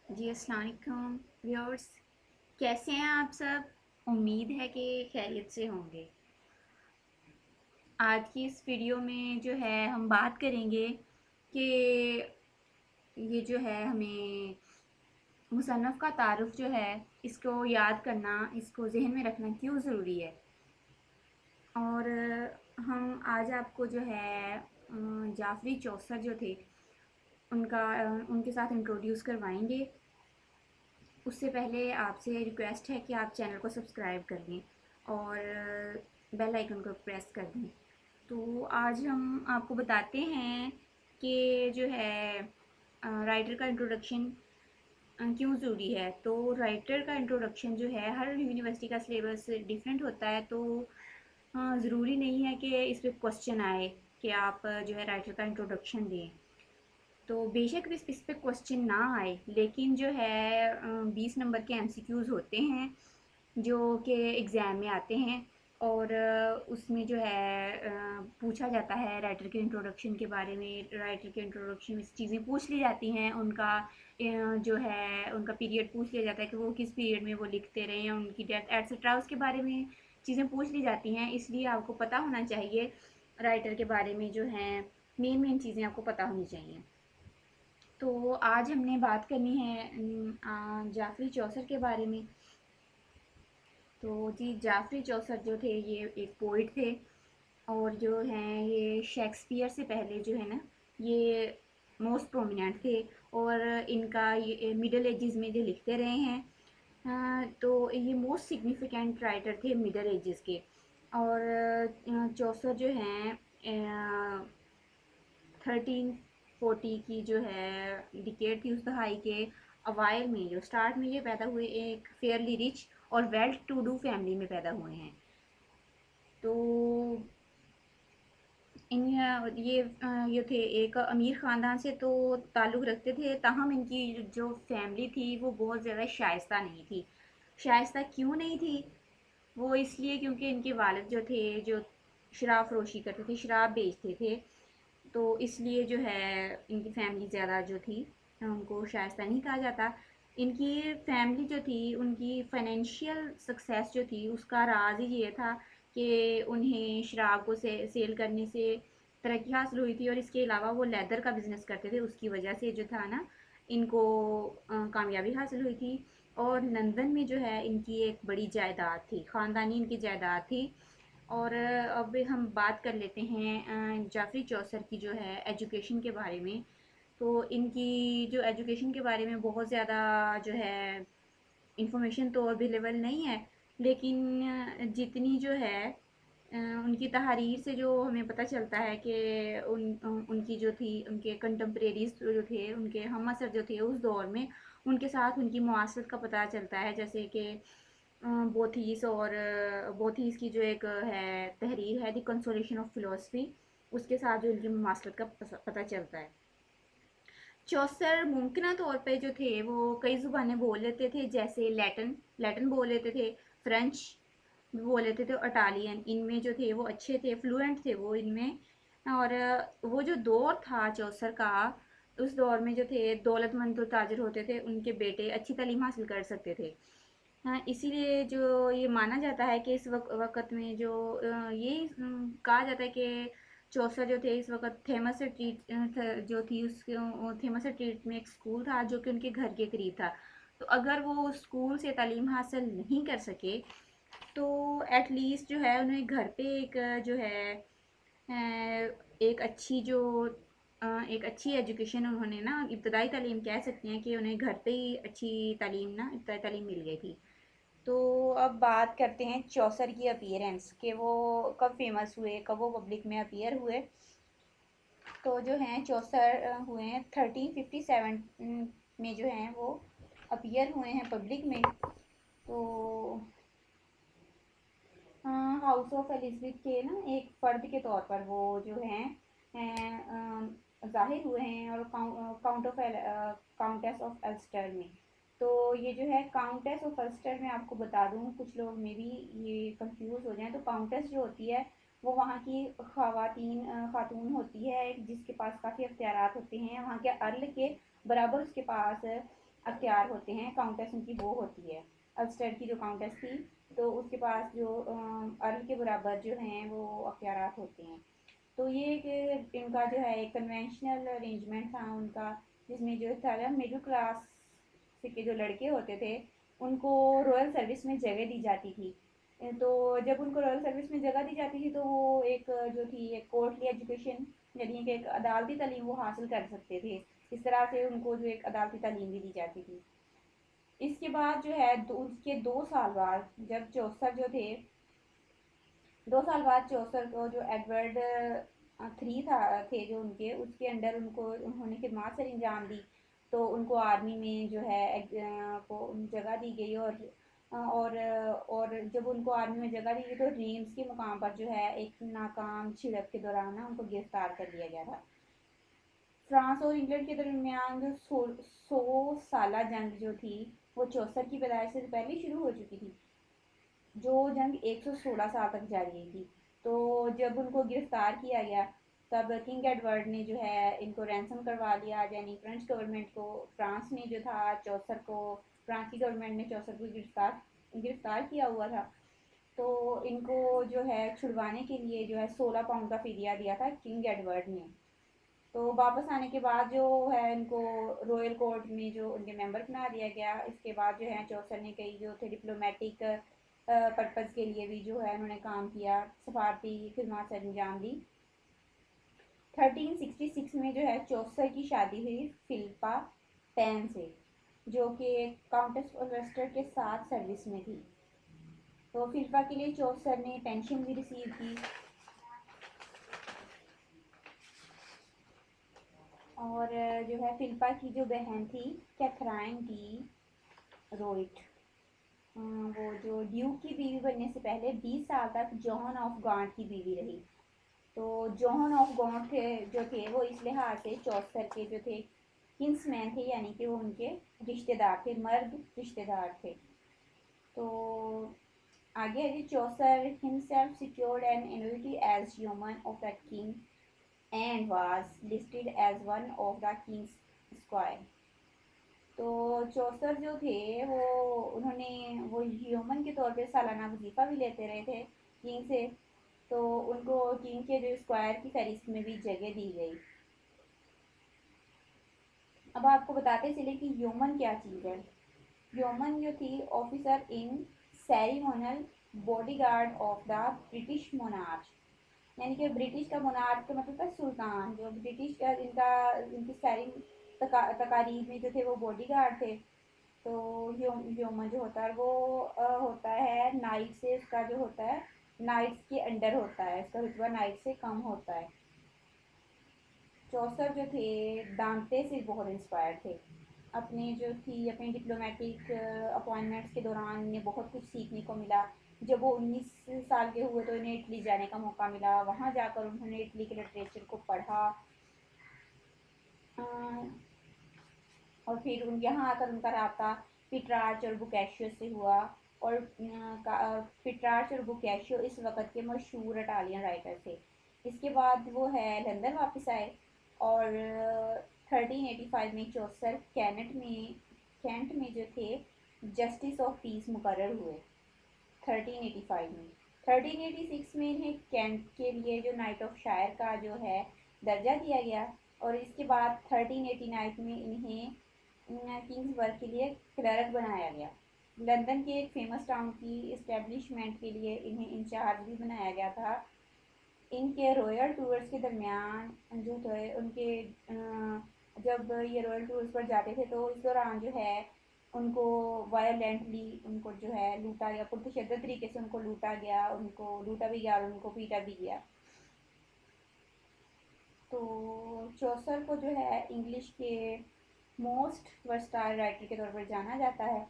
जी अस्सलाम वालेकुम व्यूअर्स, कैसे हैं आप सब। उम्मीद है कि खैरियत से होंगे। आज की इस वीडियो में जो है हम बात करेंगे कि ये जो है हमें मुसन्नफ़ का तारुफ जो है इसको याद करना, इसको जहन में रखना क्यों ज़रूरी है। और हम आज आपको जो है जाफरी चौसर जो थे उनका उनके साथ इंट्रोड्यूस करवाएंगे। उससे पहले आपसे रिक्वेस्ट है कि आप चैनल को सब्सक्राइब कर लें और बेल आइकन को प्रेस कर दें। तो आज हम आपको बताते हैं कि जो है राइटर का इंट्रोडक्शन क्यों ज़रूरी है। तो राइटर का इंट्रोडक्शन जो है हर यूनिवर्सिटी का सिलेबस डिफरेंट होता है, तो ज़रूरी नहीं है कि इस पर क्वेश्चन आए कि आप जो है राइटर का इंट्रोडक्शन दें। तो बेशक इस पे क्वेश्चन ना आए, लेकिन जो है 20 नंबर के एमसीक्यूज़ होते हैं जो कि एग्ज़ाम में आते हैं। और उसमें जो है पूछा जाता है राइटर के इंट्रोडक्शन के बारे में। राइटर के इंट्रोडक्शन में चीज़ें पूछ ली जाती हैं, उनका जो है उनका पीरियड पूछ लिया जाता है कि वो किस पीरियड में वो लिखते रहे हैं, उनकी डेथ एट्सेट्रा उसके बारे में चीज़ें पूछ ली जाती हैं। इसलिए आपको पता होना चाहिए राइटर के बारे में, जो हैं मेन मेन चीज़ें आपको पता होनी चाहिए। तो आज हमने बात करनी है जाफरी चौसर के बारे में। तो जी जाफरी चौसर जो थे ये एक पोइट थे, और जो हैं ये शेक्सपियर से पहले जो है ना ये मोस्ट प्रोमिनेंट थे। और इनका ये मिडल एजेस में जो लिखते रहे हैं। तो ये मोस्ट सिग्निफिकेंट राइटर थे मिडल एजेस के। और चौसर जो हैं 1340 की जो है डिकेड थी, उस दहाई के अवाइल में जो स्टार्ट में ये पैदा हुए एक फेयरली रिच और वेल टू डू फैमिली में पैदा हुए हैं। तो इन ये थे एक अमीर ख़ानदान से तो ताल्लुक़ रखते थे, ताहम इनकी जो फैमिली थी वो बहुत ज़्यादा शाइस्ता नहीं थी। शाइस्ता क्यों नहीं थी? वो इसलिए क्योंकि इनके वालिद जो थे जो शराब फरोशी करते थे, शराब बेचते थे। तो इसलिए जो है इनकी फैमिली ज़्यादा जो थी उनको शाइस्ता नहीं कहा जाता। इनकी फैमिली जो थी उनकी फाइनेंशियल सक्सेस जो थी उसका राज ही ये था कि उन्हें शराब को सेल करने से तरक्की हासिल हुई थी, और इसके अलावा वो लेदर का बिज़नेस करते थे, उसकी वजह से जो था ना इनको कामयाबी हासिल हुई थी। और लंदन में जो है इनकी एक बड़ी जायदाद थी, ख़ानदानी इनकी जायदाद थी। और अब हम बात कर लेते हैं जाफरी चौसर की जो है एजुकेशन के बारे में। तो इनकी जो एजुकेशन के बारे में बहुत ज़्यादा जो है इंफॉर्मेशन तो अवेलेबल नहीं है, लेकिन जितनी जो है उनकी तहरीर से जो हमें पता चलता है कि उनकी जो थी उनके कंtemporaries जो थे उनके हम असर जो थे उस दौर में उनके साथ उनकी मुआसरत का पता चलता है। जैसे कि बोथीस और बोथीस की जो एक है तहरीर है द कंसोलेशन ऑफ फिलोसफी, उसके साथ जो इनकी मुमासरत का पता चलता है। चौसर मुमकिन तौर पे जो थे वो कई ज़ुबानें बोल लेते थे, जैसे लैटिन लैटिन बोल लेते थे, फ्रेंच भी बोल लेते थे, और इटालियन इनमें जो थे वो अच्छे थे, फ्लुएंट थे वो इनमें। और वो जो दौर था चौसर का, उस दौर में जो थे दौलतमंद जो ताजर होते थे उनके बेटे अच्छी तालीम हासिल कर सकते थे। हाँ, इसीलिए जो ये माना जाता है कि इस वक़्त में जो ये कहा जाता है कि चौसर जो थे इस वक़्त थेमस स्ट्रीट जो थी उसके थेमस स्ट्रीट में एक स्कूल था जो कि उनके घर के करीब था। तो अगर वो स्कूल से तालीम हासिल नहीं कर सके तो एट लीस्ट जो है उन्हें घर पे एक जो है एक अच्छी जो एक अच्छी एजुकेशन उन्होंने ना इब्तदाई तालीम कह सकते हैं कि उन्हें घर पे ही अच्छी तालीम ना इब्तदाई तालीम मिल गई थी। तो अब बात करते हैं चौसर की अपीयरेंस कि वो कब फेमस हुए, कब वो पब्लिक में अपीयर हुए। तो जो हैं चौसर हुए हैं 1357 में जो हैं वो अपीयर हुए हैं पब्लिक में। तो हाउस ऑफ एलिज़ाबेथ के ना एक फ़र्द के तौर पर वो जो हैं ज़ाहिर हुए हैं, और काउंटेस ऑफ अल्स्टर में। तो ये जो है काउंटेस ऑफ अल्स्टर में आपको बता दूँ, कुछ लोग में भी ये कंफ्यूज हो जाएं, तो काउंटेस जो होती है वो वहाँ की खातून होती है जिसके पास काफ़ी अख्तियारात होते हैं, वहाँ के अर्ल के बराबर उसके पास अख्तियार होते हैं। काउंटेस उनकी वो होती है, अल्स्टर की जो काउंटेस थी, तो उसके पास जो अर्ल के बराबर जो हैं वो अख्तियार होते हैं। तो ये एक इनका जो है एक कन्वेंशनल अरेंजमेंट था उनका, जिसमें जो था मिडिल क्लास के जो लड़के होते थे उनको रॉयल सर्विस में जगह दी जाती थी। तो जब उनको रॉयल सर्विस में जगह दी जाती थी तो वो एक जो थी एक कोर्टली एजुकेशन, यानी कि एक अदालती तालीम वो हासिल कर सकते थे। इस तरह से उनको जो एक अदालती तालीम भी दी जाती थी। इसके बाद जो है उसके 2 साल बाद जब चौसर जो थे, 2 साल बाद चौसर को जो एडवर्ड थ्री था थे जो उनके उसके अंडर उनको उन्होंने खिदमत सर अंजाम दी। तो उनको आर्मी में जो है को जगह दी गई, और जब उनको आर्मी में जगह दी गई तो रेम्स के मुकाम पर जो है एक नाकाम झड़प के दौरान ना उनको गिरफ्तार कर लिया गया था। फ्रांस और इंग्लैंड के दरमियान जो 100 साला जंग जो थी वो चौसर की पैदाइश से पहले शुरू हो चुकी थी। जो जंग 116 साल तक जारी रही थी। तो जब उनको गिरफ्तार किया गया तब किंग एडवर्ड ने जो है इनको रैंसम करवा लिया, यानी फ्रेंच गवर्नमेंट को, फ्रांस ने जो था चौसर को, फ्रांस की गवर्नमेंट ने चौसर को गिरफ्तार किया हुआ था। तो इनको जो है छुड़वाने के लिए जो है 16 पाउंड का फिदिया दिया था किंग एडवर्ड ने। तो वापस आने के बाद जो है इनको रॉयल कोर्ट में जो उनके मेंबर बना दिया गया। इसके बाद जो है चौसर ने कई जो थे डिप्लोमेटिक पर्पज़ के लिए भी जो है उन्होंने काम किया, सफारती खिदमत सर अंजाम दी। 1366 में जो है चौसर की शादी हुई फिलिपा पेन से, जो कि काउंटेस ऑफ लेस्टर के साथ सर्विस में थी। तो फिलिपा के लिए चौसर ने पेंशन भी रिसीव की। और जो है फिलिपा की जो बहन थी कैथराइन डी रोइट, वो जो ड्यूक की बीवी बनने से पहले 20 साल तक जॉन ऑफ गॉन्ट की बीवी रही। तो जॉन ऑफ गॉन्ट थे जो थे वो इस लिहाज से चौसर के जो थे किंग्समैन थे, यानी कि वो उनके रिश्तेदार थे, मर्द रिश्तेदार थे। तो आगे है जी Chaucer himself secured an annuity as yeoman of the king and was listed as one of the king's squire. तो चौसर जो थे वो उन्होंने वो ह्यूमन के तौर पे सालाना वजीफा भी लेते रहे थे किंग से। तो उनको किंग के जो स्क्वायर की फहरिस्त में भी जगह दी गई। अब आपको बताते चले कि ह्यूमन क्या चीज़ है। ह्यूमन जो थी officer in ceremonial bodyguard of the British monarch, यानी कि ब्रिटिश का मोनार्च का मतलब था सुल्तान, जो ब्रिटिश का इनका इनकी सारी तकारीब में जो थे वो बॉडी गार्ड थे। तो ह्यूमन जो होता है वो होता है नाइट से, उसका जो होता है नाइट्स के अंडर होता है, इसका रुतबा नाइट से कम होता है। चौसर जो थे दांते से बहुत इंस्पायर थे। अपने जो थी अपने डिप्लोमेटिक अपॉइंटमेंट्स के दौरान इन्हें बहुत कुछ सीखने को मिला। जब वो 19 साल के हुए तो इन्हें इटली जाने का मौका मिला, वहाँ जाकर उन्होंने इटली के लिटरेचर को पढ़ा। और फिर उन यहाँ आकर उनका रब्ता पिट्रार्च और बुकैशियो से हुआ। और पिट्रार्च और बुकैशियो इस वक्त के मशहूर इटालियन राइटर थे। इसके बाद वो है लंदन वापस आए, और 1385 में चौसर कैंट में जो थे जस्टिस ऑफ पीस मुकर्रर हुए। 1385 में 1386 में इन्हें कैंट के लिए जो नाइट ऑफ शायर का जो है दर्जा दिया गया। और इसके बाद 1389 में इन्हें किंग्सबर्ग के लिए क्लर्क बनाया गया। लंदन के एक फेमस टाउन की इस्टेब्लिशमेंट के लिए इन्हें इंचार्ज भी बनाया गया था। इनके रॉयल टूर्स के दरमियान जो थे उनके जब ये रॉयल टूर्स पर जाते थे तो इस दौरान जो है उनको वायलेंटली उनको जो है लूटा गया, पुरतशद्दद तरीके से उनको लूटा गया, उनको लूटा भी गया और उनको पीटा भी गया। तो चौसर को जो है इंग्लिश के मोस्ट वर्सटाइल राइटर के तौर पर जाना जाता है।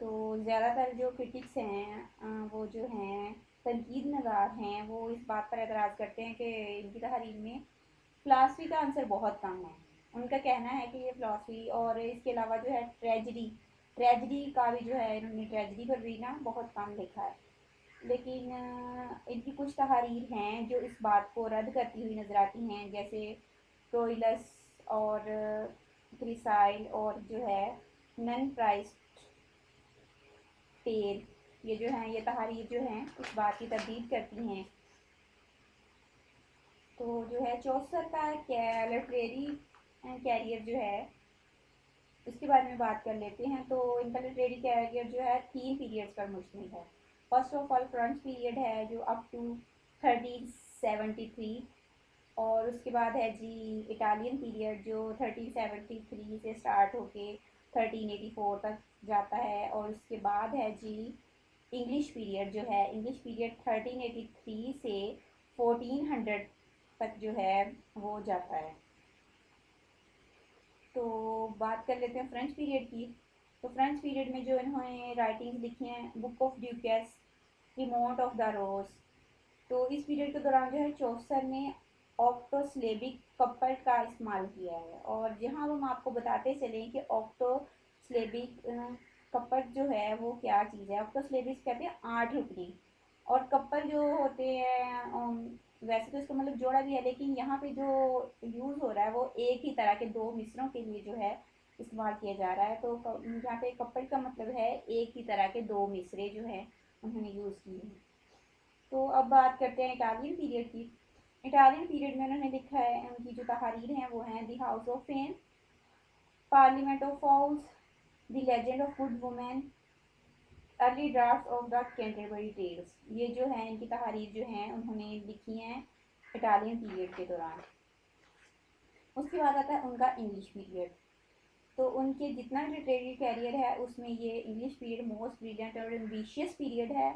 तो ज़्यादातर जो क्रिटिक्स हैं वो जो हैं तनकीद नगार हैं वो इस बात पर एतराज़ करते हैं कि इनकी तहरीर में फ़िलासफ़ी का आंसर बहुत कम है। उनका कहना है कि ये फ़िलासफ़ी और इसके अलावा जो है ट्रेजिडी ट्रेजिडी का भी जो है इन्होंने ट्रेजिडी पर भी ना बहुत कम लिखा है। लेकिन इनकी कुछ तहारीर हैं जो इस बात को रद्द करती हुई नज़र आती हैं, जैसे ट्रोइलस और क्रिसाइल और जो है नन प्राइस टेल, ये जो हैं ये तहारीर जो हैं इस बात की तरदीद करती हैं। तो जो है चौसर का लिटरेरी कैरियर जो है उसके बारे में बात कर लेते हैं। तो इनका लिटरेरी कैरियर जो है 3 पीरियड्स पर मुश्तमिल है। First of all French period है जो अप टू 1373, और उसके बाद है जी इटालियन पीरियड जो 1373 से स्टार्ट होके 1384 तक जाता है, और उसके बाद है जी इंग्लिश पीरियड जो है इंग्लिश पीरियड 1383 से 1400 तक जो है वो जाता है। तो बात कर लेते हैं फ्रेंच पीरियड की। तो फ्रेंच पीरियड में जो इन्होंने राइटिंग्स लिखी हैं, book of duchess, romaunt of the rose. तो इस पीरियड के दौरान जो है चौसर ने ऑक्टोस्लेबिक कपल का इस्तेमाल किया है। और जहाँ हम आपको बताते चलें कि ऑक्टोस्लेबिक कपल जो है वो क्या चीज़ है। ऑक्टोस्लेबिक कहते हैं 8 रुकनी, और कपल जो होते हैं वैसे तो इसका मतलब जोड़ा भी है, लेकिन यहाँ पे जो यूज़ हो रहा है वो एक ही तरह के दो मिसरों के लिए जो है इस्तेमाल किया जा रहा है। तो यहाँ पे कपल का मतलब है एक ही तरह के दो मिसरे जो है उन्होंने यूज़ किए हैं। तो अब बात करते हैं इटालियन पीरियड की। इटालियन पीरियड में उन्होंने लिखा है, उनकी जो तहारीर हैं वो हैं the house of fame, parliament of fowls, the legend of good women, early draft of the Canterbury tales. ये जो हैं इनकी तहारीर जो हैं उन्होंने लिखी हैं इटालियन पीरियड के दौरान। उसके बाद आता है उनका इंग्लिश पीरियड। तो उनके जितना लिटरेरी कैरियर है उसमें ये इंग्लिश पीरियड मोस्ट ब्रिलियंट और एम्बिशियस पीरियड है।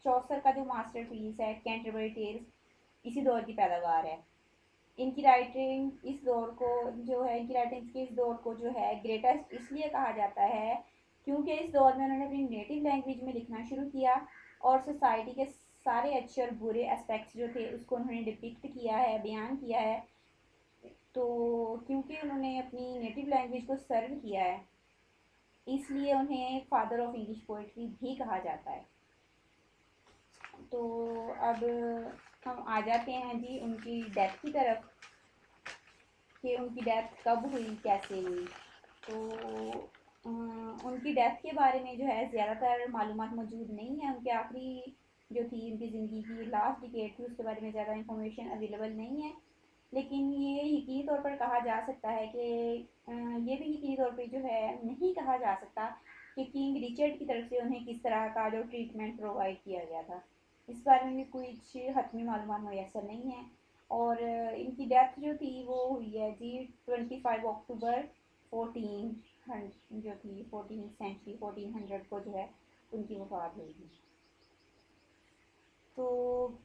चौसर का जो मास्टरपीस है कैंटरबरी टेल्स इसी दौर की पैदावार है। इनकी राइटिंग इस दौर को जो है इनकी राइटिंग के इस दौर को जो है ग्रेटेस्ट इसलिए कहा जाता है क्योंकि इस दौर में उन्होंने अपनी नेटिव लैंग्वेज में लिखना शुरू किया, और सोसाइटी के सारे अच्छे और बुरे एस्पेक्ट्स जो थे उसको उन्होंने डिपिक्ट किया है, बयान किया है। तो क्योंकि उन्होंने अपनी नेटिव लैंग्वेज को सर्व किया है इसलिए उन्हें फादर ऑफ इंग्लिश पोइट्री भी कहा जाता है। तो अब हम आ जाते हैं जी उनकी डेथ की तरफ, कि उनकी डेथ कब हुई, कैसे हुई। तो उनकी डेथ के बारे में जो है ज़्यादातर मालूमात मौजूद नहीं है। उनके आखिरी जो थी उनकी ज़िंदगी की लास्ट डिकेड थी उसके बारे में ज़्यादा इंफॉर्मेशन अवेलेबल नहीं है। लेकिन ये यकीनी तौर पर कहा जा सकता है कि ये भी यकीनी तौर पर जो है नहीं कहा जा सकता कि किंग रिचर्ड की तरफ से उन्हें किस तरह का जो ट्रीटमेंट प्रोवाइड किया गया था। इस बारे में भी कुछ हतमी मालूमात मैसर नहीं है। और इनकी डेथ जो थी वो हुई है जी 25 अक्टूबर 1400 जो थी 14th सेंचुरी 1400 को जो है उनकी वफात हुई थी। तो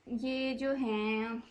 ये जो हैं